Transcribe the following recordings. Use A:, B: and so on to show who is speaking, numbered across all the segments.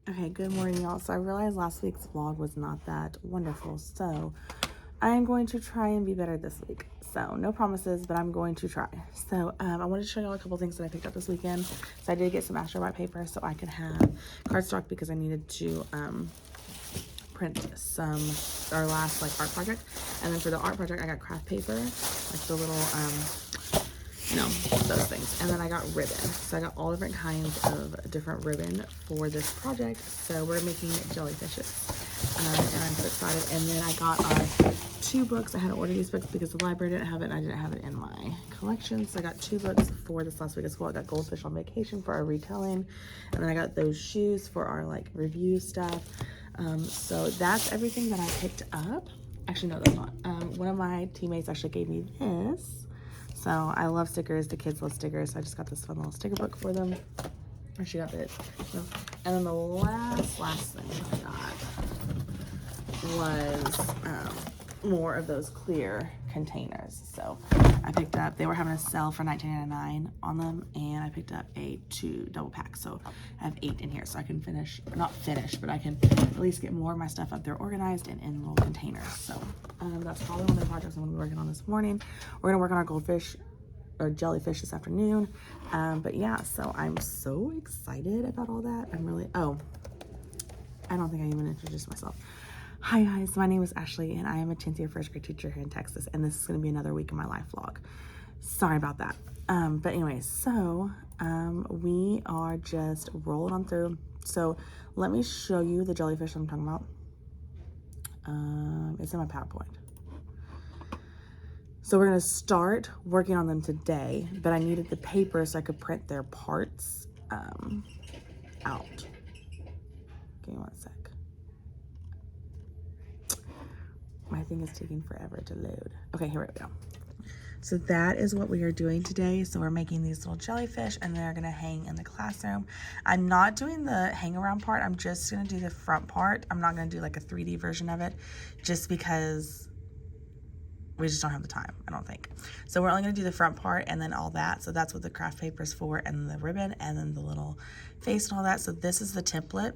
A: Okay, good morning, y'all. So I realized last week's vlog was not that wonderful, so I am going to try and be better this week. So no promises, but I'm going to try. So I wanted to show y'all a couple things that I picked up this weekend. So I did get some Astrobyte paper so I could have cardstock because I needed to print our last like art project. And then for the art project, I got craft paper, like the little those things. And then I got ribbon. So I got all different kinds of different ribbon for this project. So we're making jellyfishes. And I'm so excited. And then I got our 2 books. I had to order these books because the library didn't have it and I didn't have it in my collection. So I got 2 books for this last week of school. I got Goldfish on Vacation for our retelling. And then I got those shoes for our like review stuff. So that's everything that I picked up. Actually, no, that's not. One of my teammates actually gave me this. So I love stickers. The kids love stickers. So I just got this fun little sticker book for them. Or she got it. So, and then the last thing I got was more of those clear containers. So I picked up, they were having a sale for $19.99 on them, and I picked up a 2 double pack. So I have 8 in here, so I can not finish, but I can at least get more of my stuff up there organized and in little containers. So that's probably one of the projects I'm gonna be working on this morning. We're gonna work on our goldfish or jellyfish this afternoon. But yeah, so I'm so excited about all that. I'm really, I don't think I even introduced myself. Hi guys, my name is Ashley and I am a 10th year first grade teacher here in Texas, and this is going to be another week of my life vlog. Sorry about that. But anyway, so we are just rolling on through. So let me show you the jellyfish I'm talking about. It's in my PowerPoint. So we're going to start working on them today, but I needed the paper so I could print their parts out. Give me one sec. My thing is taking forever to load. Okay, here we go. So that is what we are doing today. So we're making these little jellyfish and they're gonna hang in the classroom. I'm not doing the hang around part. I'm just gonna do the front part. I'm not gonna do like a 3D version of it just because we just don't have the time, I don't think. So we're only gonna do the front part and then all that. So that's what the craft paper is for, and the ribbon and then the little face and all that. So this is the template.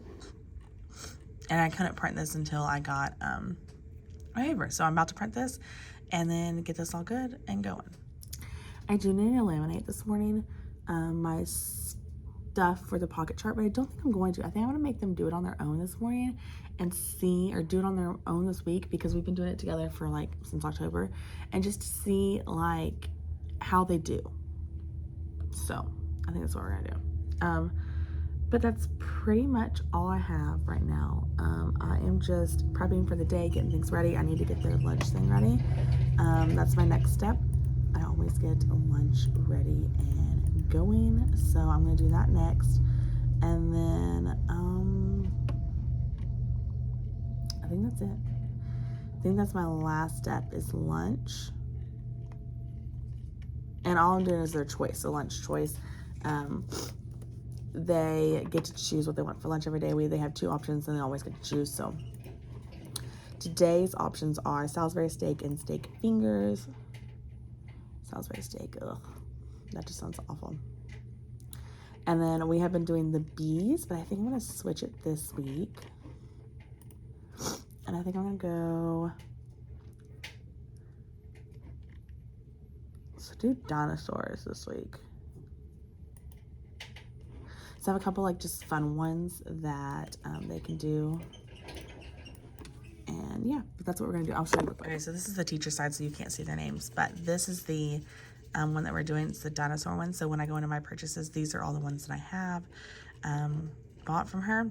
A: And I couldn't print this until I got my paper. So I'm about to print this and then get this all good and going. I do need to laminate this morning my stuff for the pocket chart, but I don't think I'm going to. I think I'm gonna make them do it on their own this morning and see, or do it on their own this week, because we've been doing it together for like since October, and just to see like how they do. So I think that's what we're gonna do. But that's pretty much all I have right now. I am just prepping for the day, getting things ready. I need to get their lunch thing ready. That's my next step. I always get a lunch ready and going. So I'm gonna do that next. And then I think that's it. I think that's my last step is lunch. And all I'm doing is their choice, so lunch choice. They get to choose what they want for lunch every day. They have 2 options and they always get to choose. So today's options are Salisbury steak and steak fingers. Salisbury steak, ugh, that just sounds awful. And then we have been doing the bees, but I think I'm gonna switch it this week. And I think I'm gonna go, let's do dinosaurs this week. So I have a couple like just fun ones that they can do. And yeah, but that's what we're gonna do. I'll show you real quick. Okay, so this is the teacher side, so you can't see their names, but this is the one that we're doing. It's the dinosaur one. So when I go into my purchases, these are all the ones that I have bought from her.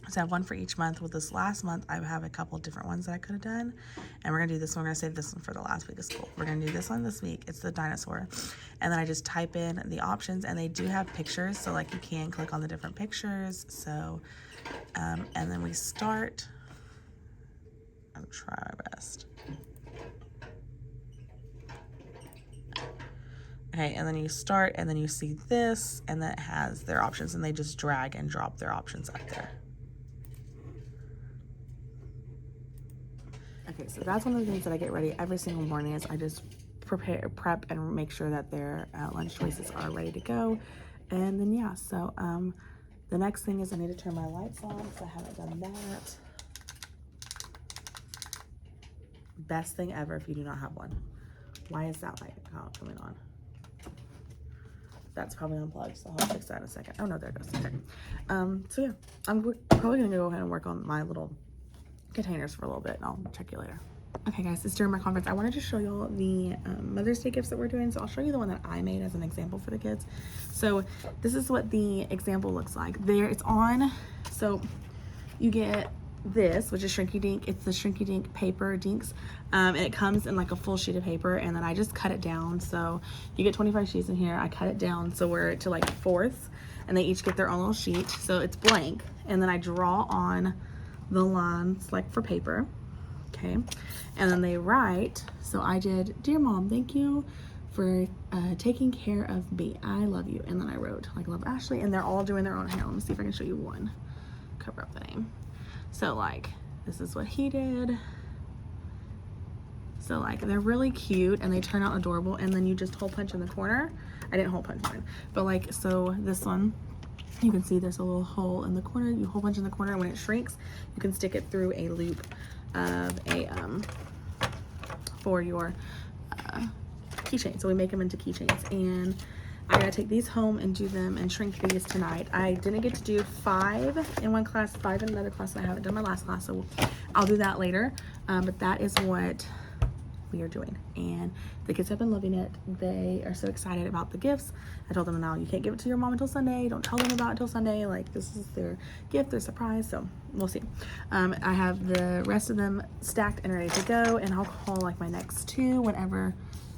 A: So I have one for each month. With this last month, I have a couple different ones that I could have done. And we're gonna do this one. We're gonna save this one for the last week of school. We're gonna do this one this week. It's the dinosaur. And then I just type in the options, and they do have pictures. So like you can click on the different pictures. So, and then we start. I'll try my best. Okay, and then you start, and then you see this, and that has their options, and they just drag and drop their options up there. Okay, so that's one of the things that I get ready every single morning is I just prep and make sure that their lunch choices are ready to go. And then yeah, so The next thing is I need to turn my lights on because I haven't done that. Best thing ever if you do not have one. Why is that light not coming on? That's probably unplugged, so I'll fix that in a second. Oh no, there it goes. Okay. So yeah, I'm probably gonna go ahead and work on my little containers for a little bit, and I'll check you later. Okay guys, it's during my conference. I wanted to show y'all the Mother's Day gifts that we're doing. So I'll show you the one that I made as an example for the kids. So this is what the example looks like. There, it's on, so you get this, which is Shrinky Dink. It's the Shrinky Dink paper dinks, and it comes in like a full sheet of paper, and then I just cut it down. So you get 25 sheets in here. I cut it down so we're to like fourths, and they each get their own little sheet, so it's blank, and then I draw on the lines like for paper. Okay, and then they write. So I did, "Dear Mom, thank you for taking care of me. I love you." And then I wrote like, "Love, Ashley," and they're all doing their own hair. Let me see if I can show you one. Cover up the name. So like, this is what he did. So like, they're really cute and they turn out adorable. And then you just hole punch in the corner. I didn't hole punch mine, but like, so this one, you can see there's a little hole in the corner. You hole punch in the corner, and when it shrinks, you can stick it through a loop of a for your keychain. So we make them into keychains, and I gotta take these home and do them and shrink these tonight. I didn't get to do 5 in one class, 5 in another class, and I haven't done my last class, so I'll do that later. But that is what we are doing, and the kids have been loving it. They are so excited about the gifts. I told them, now you can't give it to your mom until Sunday. Don't tell them about it until Sunday. Like, this is their gift, their surprise. So we'll see. I have the rest of them stacked and ready to go, and I'll call like my next 2 whenever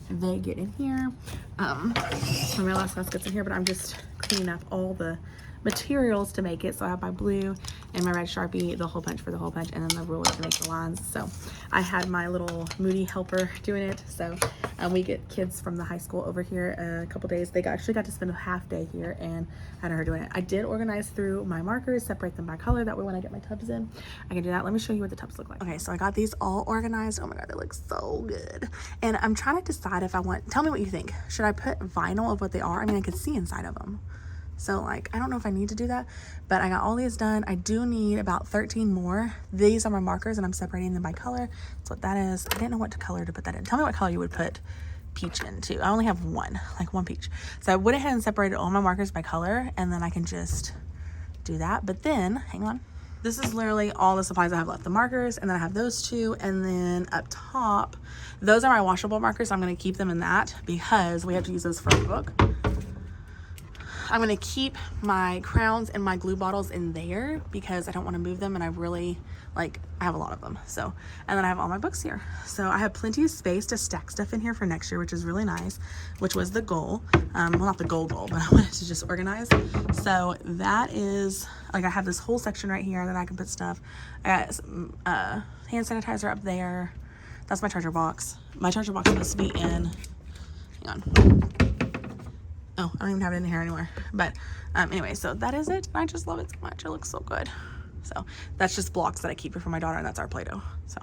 A: they get in here. When my last class gets in here, but I'm just cleaning up all the materials to make it. So I have my blue and my red Sharpie, the hole punch for the hole punch, and then the ruler to make the lines. So I had my little Moody helper doing it. So we get kids from the high school over here a couple days. They actually got to spend a half day here, and I had her doing it. I did organize through my markers, separate them by color. That way when I get my tubs in, I can do that. Let me show you what the tubs look like. Okay, so I got these all organized. Oh my God, they look so good. And I'm trying to decide if I want, tell me what you think. Should I put vinyl of what they are? I mean, I could see inside of them. So like, I don't know if I need to do that, but I got all these done. I do need about 13 more. These are my markers, and I'm separating them by color. That's what that is. I didn't know what color to put that in. Tell me what color you would put peach into. I only have one peach. So I went ahead and separated all my markers by color, and then I can just do that. But then, hang on. This is literally all the supplies I have left. The markers, and then I have those 2, and then up top, those are my washable markers. I'm gonna keep them in that because we have to use those for a book. I'm gonna keep my crowns and my glue bottles in there because I don't want to move them, and I really I have a lot of them. So, and then I have all my books here. So I have plenty of space to stack stuff in here for next year, which is really nice, which was the goal. Well, not the goal, but I wanted to just organize. So that is, like, I have this whole section right here that I can put stuff. I got some, hand sanitizer up there. That's my charger box. My charger box is supposed to be in, hang on. Oh, I don't even have it in here anymore. But anyway, so that is it. I just love it so much. It looks so good. So that's just blocks that I keep it for my daughter, and that's our Play-Doh. So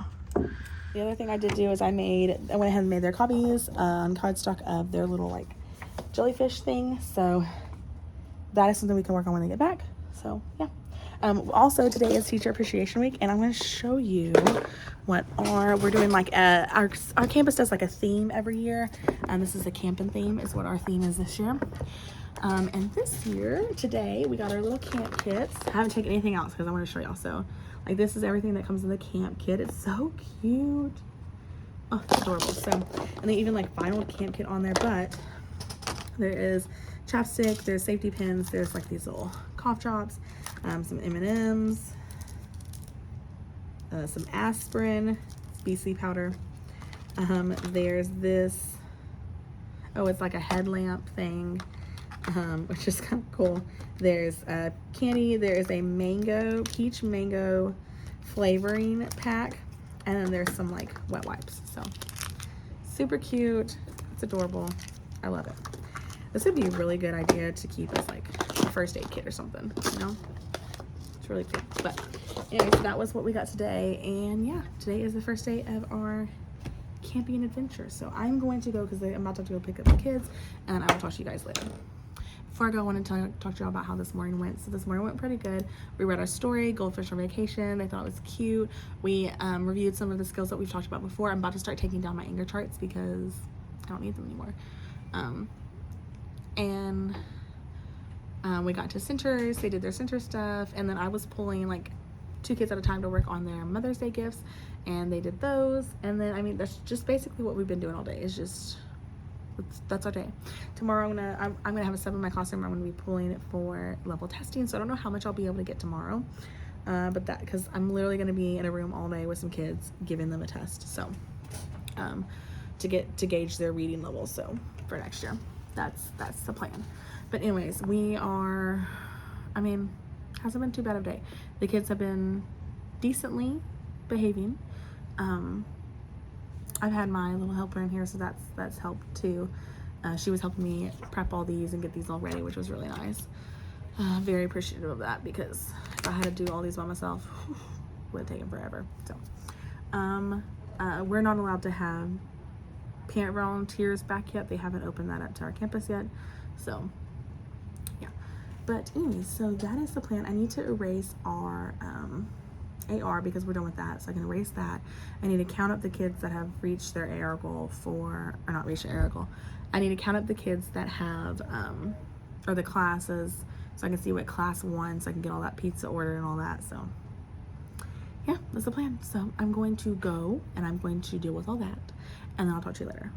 A: the other thing I did do is I went ahead and made their copies on cardstock of their little like jellyfish thing. So that is something we can work on when they get back. So yeah. Also today is Teacher Appreciation Week, and I'm going to show you what we're doing. Like our campus does like a theme every year, and this is a camping theme is what our theme is this year. And this year, today, we got our little camp kits. I haven't taken anything else because I want to show y'all. So like, this is everything that comes in the camp kit. It's so cute. Oh, it's adorable. So, and they even like vinyl camp kit on there, but there is chapstick, there's safety pins, there's like these little cough drops, some M&Ms, some aspirin, BC powder. There's this, oh, it's like a headlamp thing, which is kind of cool. There's candy, there's a peach mango flavoring pack, and then there's some like wet wipes. So super cute. It's adorable. I love it. This would be a really good idea to keep as like a first aid kit or something, you know? It's really cute. But anyway, so that was what we got today. And yeah, today is the first day of our camping adventure. So I'm going to go because I'm about to go pick up the kids, and I will talk to you guys later. before I go, I want to talk to y'all about how this morning went. So this morning went pretty good. We read our story, Goldfish on Vacation. They thought it was cute. We reviewed some of the skills that we've talked about before. I'm about to start taking down my anger charts because I don't need them anymore. We got to centers. They did their center stuff, and then I was pulling like 2 kids at a time to work on their Mother's Day gifts, and they did those. And then, I mean, that's just basically what we've been doing all day. It's just, that's our day. Tomorrow I'm gonna have a 7 in my classroom. I'm gonna be pulling it for level testing, so I don't know how much I'll be able to get tomorrow, but that, because I'm literally gonna be in a room all day with some kids giving them a test, so to gauge their reading level. So for next year, that's the plan. But anyways, we are, I mean, hasn't been too bad of a day. The kids have been decently behaving. I've had my little helper in here, so that's helped too. She was helping me prep all these and get these all ready, which was really nice. Very appreciative of that, because if I had to do all these by myself, it would have taken forever. So we're not allowed to have parent volunteers back yet. They haven't opened that up to our campus yet, so yeah. But anyways, so that is the plan. I need to erase our AR because we're done with that, so I can erase that. I need to count up the kids that have reached their AR goal or not reached their AR goal. I need to count up the kids that have or the classes, so I can see what class won, so I can get all that pizza ordered and all that. So yeah, that's the plan. So I'm going to go and I'm going to deal with all that, and then I'll talk to you later.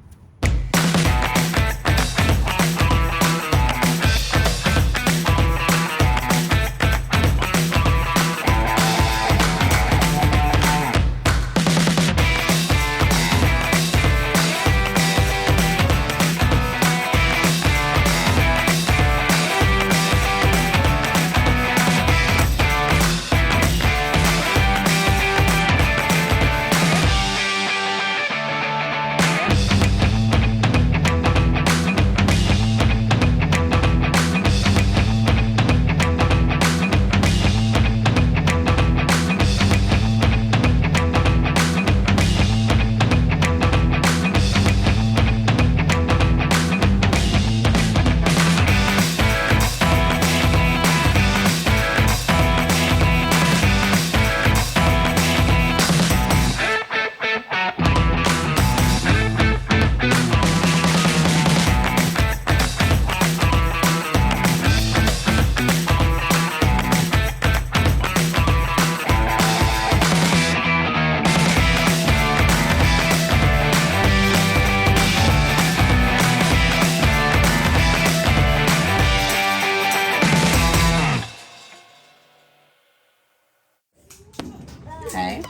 A: Okay.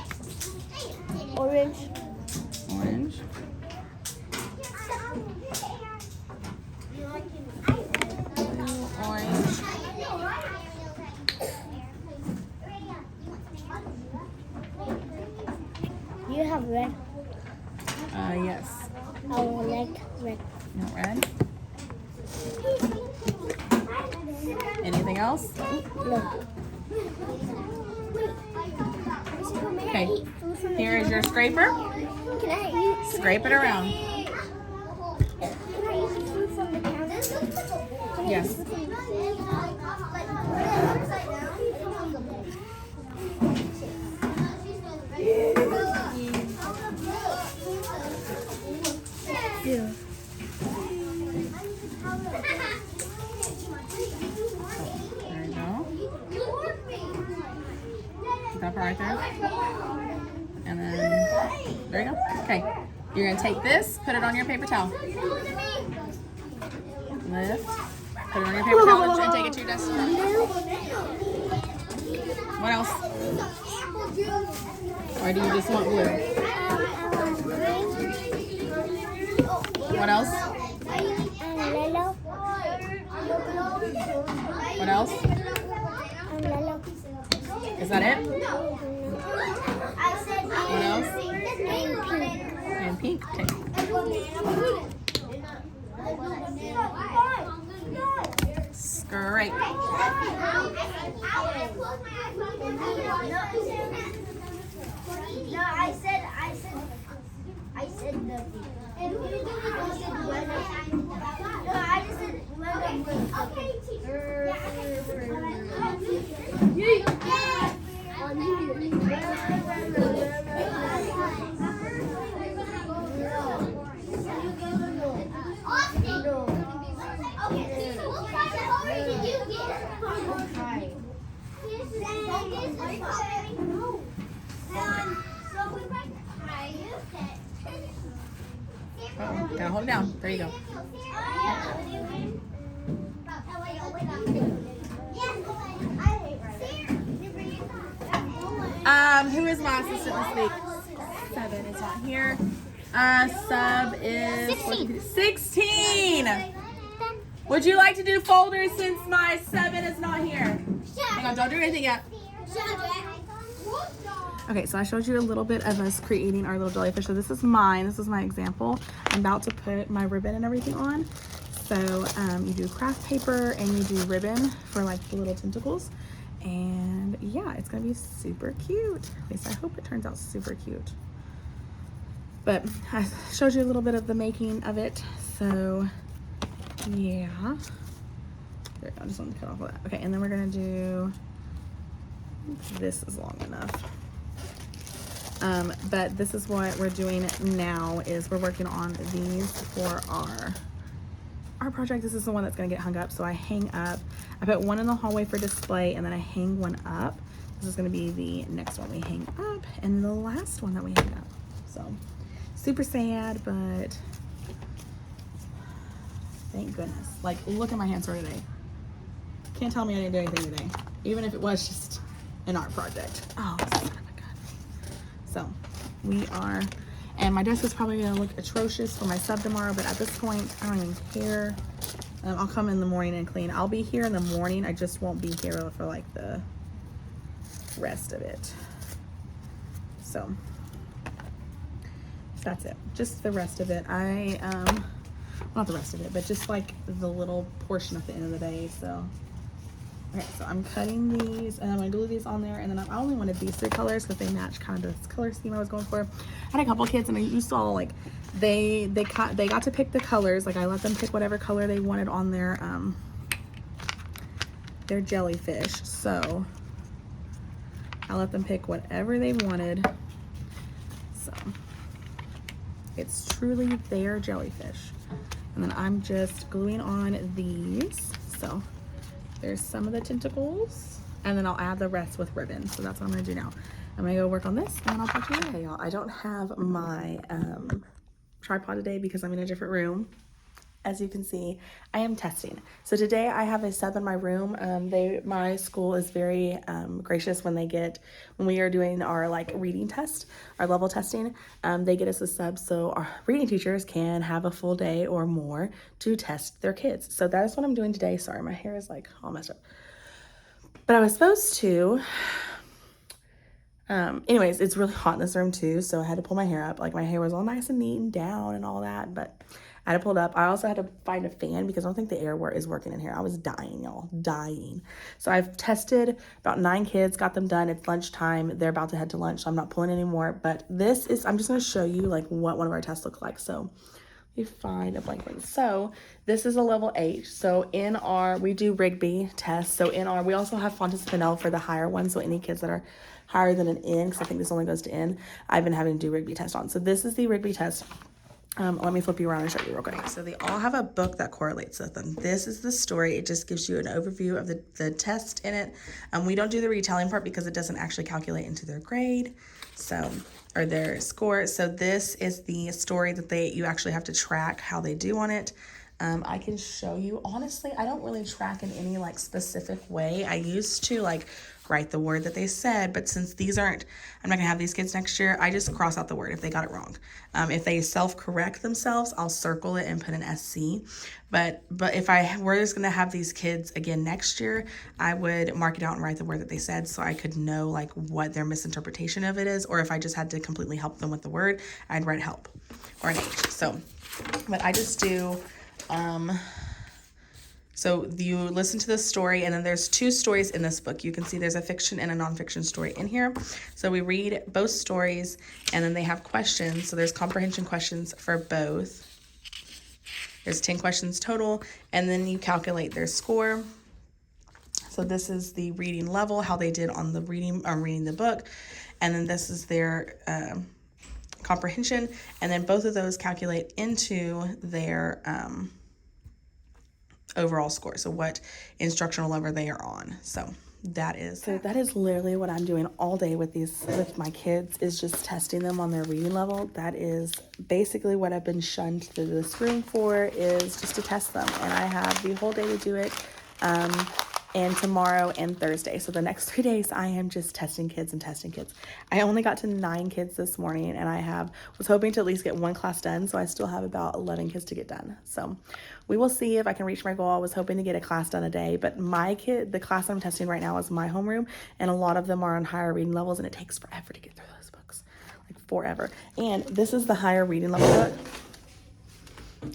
B: Orange.
A: Orange. Orange.
B: You have red.
A: Yes.
B: I would like red.
A: No red. Anything else?
B: No.
A: Okay. Here is your scraper.
B: Can I eat?
A: Scrape it around.
B: Can I eat food from the counter?
A: Yes.
B: Yeah.
A: There you go. That right there. And then there you go. Okay. You're gonna take this, put it on your paper towel. Lift. Put it on your paper towel and take it to your desk. What else? Or do you just want blue? What else? What else? Is that it? What else? And pink. Okay. Scrape.
B: I said nothing. No, I just said
A: Uh-oh. Gotta hold it down. There you go. Who is my assistant this week? 7 is not here. Sub is 16. Would you like to do folders since my 7 is not here? Hang on, don't do anything yet. Okay, so I showed you a little bit of us creating our little jellyfish. So this is mine. This is my example. I'm about to put my ribbon and everything on. So you do craft paper and you do ribbon for like the little tentacles. And yeah, it's gonna be super cute. At least I hope it turns out super cute. But I showed you a little bit of the making of it. So yeah. There, I just want to cut off of that. Okay, and then we're gonna do, this is long enough. But this is what we're doing now, is we're working on these for our project. This is the one that's gonna get hung up. So I hang up, I put one in the hallway for display and then I hang one up. This is gonna be the next one we hang up and the last one that we hang up. So super sad, but thank goodness. Like, look at my hands for today. Can't tell me I didn't do anything today, even if it was just an art project. Oh, son of a gun. So we are, and my desk is probably gonna look atrocious for my sub tomorrow, but at this point, I don't even care. I'll come in the morning and clean. I'll be here in the morning. I just won't be here for like the rest of it. So that's it. Just the rest of it. Not the rest of it, but just like the little portion at the end of the day. So okay, so I'm cutting these and I'm gonna glue these on there, and then I only wanted these 3 colors because they match kind of this color scheme I was going for. I had a couple kids and you saw like they got to pick the colors. Like I let them pick whatever color they wanted on their jellyfish. So I let them pick whatever they wanted. So it's truly their jellyfish. And then I'm just gluing on these. So there's some of the tentacles, and then I'll add the rest with ribbon. So that's what I'm gonna do now. I'm gonna go work on this, and then I'll talk to you later. Okay, y'all, I don't have my tripod today because I'm in a different room. As you can see, I am testing. So today I have a sub in my room. My school is very gracious when we are doing our like reading test, our level testing. They get us a sub so our reading teachers can have a full day or more to test their kids. So that is what I'm doing today. Sorry, my hair is like all messed up. But I was supposed to, anyways, it's really hot in this room too. So I had to pull my hair up. Like my hair was all nice and neat and down and all that, but I had to pull it up. I also had to find a fan because I don't think the air is working in here. I was dying, y'all, dying. So I've tested about 9 kids, got them done. It's lunchtime. They're about to head to lunch, so I'm not pulling anymore. But this is, I'm just gonna show you like what one of our tests look like. So let me find a blank one. So this is a level 8. So in we do Rigby tests. So we also have Fontes Pinnell for the higher ones. So any kids that are higher than an N, because I think this only goes to N, I've been having to do Rigby test on. So this is the Rigby test. Let me flip you around and show you real quick. So they all have a book that correlates with them. This is the story. It just gives you an overview of the test in it. We don't do the retelling part because it doesn't actually calculate into their grade, or their score. So this is the story that you actually have to track how they do on it. I can show you. Honestly, I don't really track in any like specific way. I used to like write the word that they said, but since I'm not gonna have these kids next year, I just cross out the word if they got it wrong. If they self-correct themselves, I'll circle it and put an SC. But if we're just gonna have these kids again next year, I would mark it out and write the word that they said so I could know like what their misinterpretation of it is, or if I just had to completely help them with the word, I'd write help or an H. So, but I just do, so you listen to this story, and then there's 2 stories in this book. You can see there's a fiction and a nonfiction story in here. So we read both stories, and then they have questions. So there's comprehension questions for both. There's 10 questions total, and then you calculate their score. So this is the reading level, how they did on the reading the book, and then this is their comprehension, and then both of those calculate into their overall score, so what instructional level they are on. So that is. So that is literally what I'm doing all day with my kids, is just testing them on their reading level. That is basically what I've been shunned to this room for, is just to test them. And I have the whole day to do it. And tomorrow and Thursday. So the next 3 days I am just testing kids. I only got to 9 kids this morning, and I was hoping to at least get 1 class done. So I still have about 11 kids to get done. So we will see if I can reach my goal. I was hoping to get a class done a day, but the class I'm testing right now is my homeroom, and a lot of them are on higher reading levels, and it takes forever to get through those books, like forever. And this is the higher reading level book,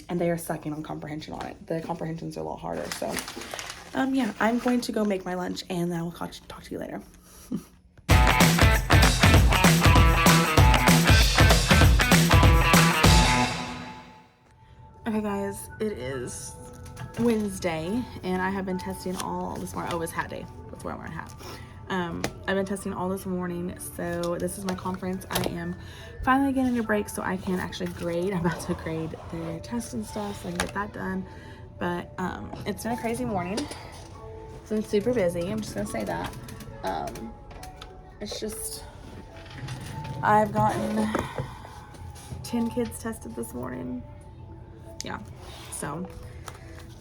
A: and they are sucking on comprehension on it. The comprehensions are a lot harder. So yeah, I'm going to go make my lunch, and then I will talk to you later. Okay guys, it is Wednesday, and I have been testing all this morning. Oh, it was hat day before I'm wearing a hat. I've been testing all this morning, so this is my conference. I am finally getting a break so I can actually grade. I'm about to grade the test and stuff so I can get that done. But it's been a crazy morning. It's been super busy. I'm just gonna say that. It's just, I've gotten 10 kids tested this morning. Yeah, so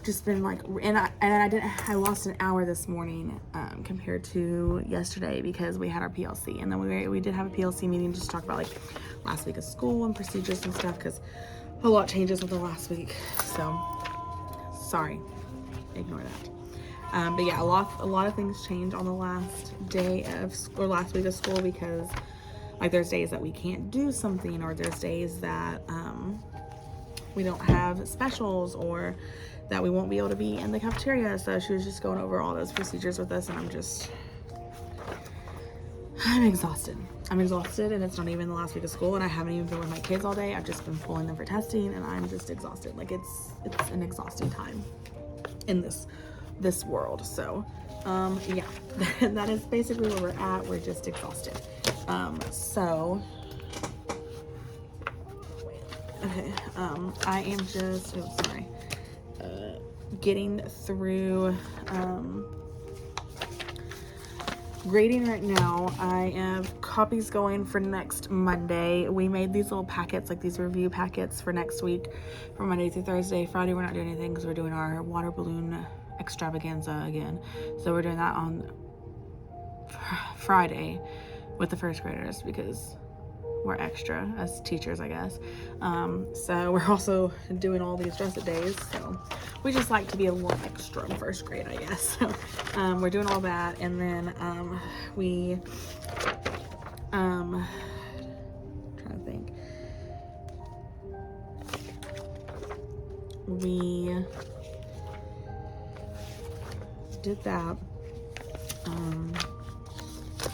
A: just been like, I lost an hour this morning compared to yesterday because we had our PLC, and then we did have a PLC meeting just to talk about like last week of school and procedures and stuff, because a lot changes with the last week. So sorry, ignore that. But yeah, a lot of things change on the last day of school, or last week of school, because like there's days that we can't do something, or there's days that we don't have specials, or that we won't be able to be in the cafeteria. So she was just going over all those procedures with us, and I'm exhausted. I'm exhausted, and it's not even the last week of school, and I haven't even been with my kids all day. I've just been pulling them for testing, and I'm just exhausted. Like it's an exhausting time in this world. So yeah, that is basically where we're at. We're just exhausted. So okay, I am just getting through grading right now. I have copies going for next Monday. We made these little packets, like these review packets for next week, from Monday through Thursday. Friday we're not doing anything because we're doing our water balloon extravaganza again. So we're doing that on Friday with the first graders because we're extra as teachers, I guess. So we're also doing all these dress-it days. So we just like to be a little extra in first grade, I guess. So we're doing all that, and then trying to think. We did that.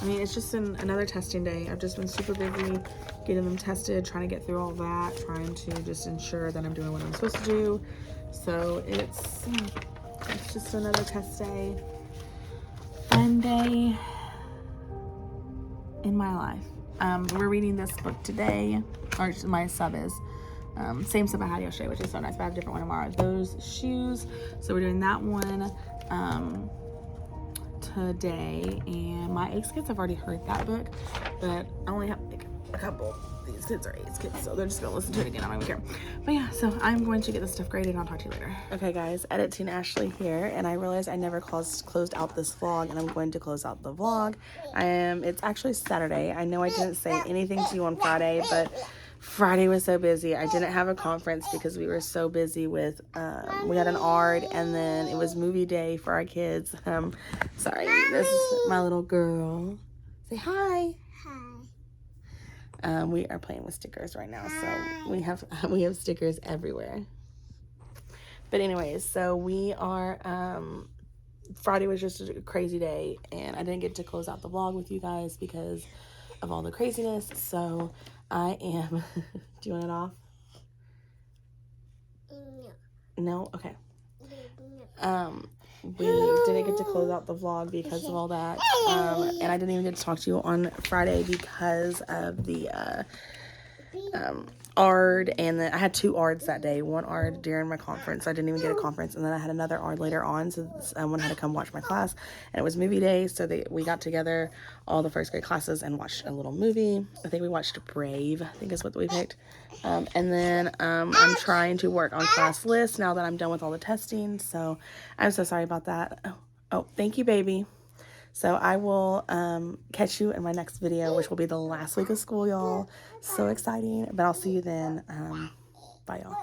A: I mean, it's just another testing day. I've just been super busy getting them tested, trying to get through all that, trying to just ensure that I'm doing what I'm supposed to do. So it's just another test day. Fun day in my life. We're reading this book today, or my sub is. Same sub I had yesterday, which is so nice, but I have a different one tomorrow. Those shoes. So we're doing that one today, and my 8th kids have already heard that book, but I only have like a couple. These kids are 8th kids, so they're just gonna listen to it again. I don't even care. But yeah, so I'm going to get this stuff graded, and I'll talk to you later. Okay guys, Editing Ashley here, and I realized I never closed out this vlog, and I'm going to close out the vlog. It's actually Saturday. I know I didn't say anything to you on Friday, but Friday was so busy. I didn't have a conference because we were so busy with, we had an ARD, and then it was movie day for our kids. Sorry, this is my little girl. Say hi. Hi. We are playing with stickers right now, so we have stickers everywhere. But anyways, so we are, Friday was just a crazy day, and I didn't get to close out the vlog with you guys because of all the craziness. So I am, do you want it off? No? Okay. We didn't get to close out the vlog because of all that. And I didn't even get to talk to you on Friday because of the ARD, and then I had 2 ARDs that day. One ARD during my conference. I didn't even get a conference, and then I had another ARD later on, so someone had to come watch my class, and it was movie day, so we got together, all the first grade classes, and watched a little movie. I think we watched Brave, I think is what we picked. And then I'm trying to work on class lists now that I'm done with all the testing, so I'm so sorry about that. Oh, thank you, baby. So I will catch you in my next video, which will be the last week of school, y'all. So exciting. But I'll see you then. Bye, y'all.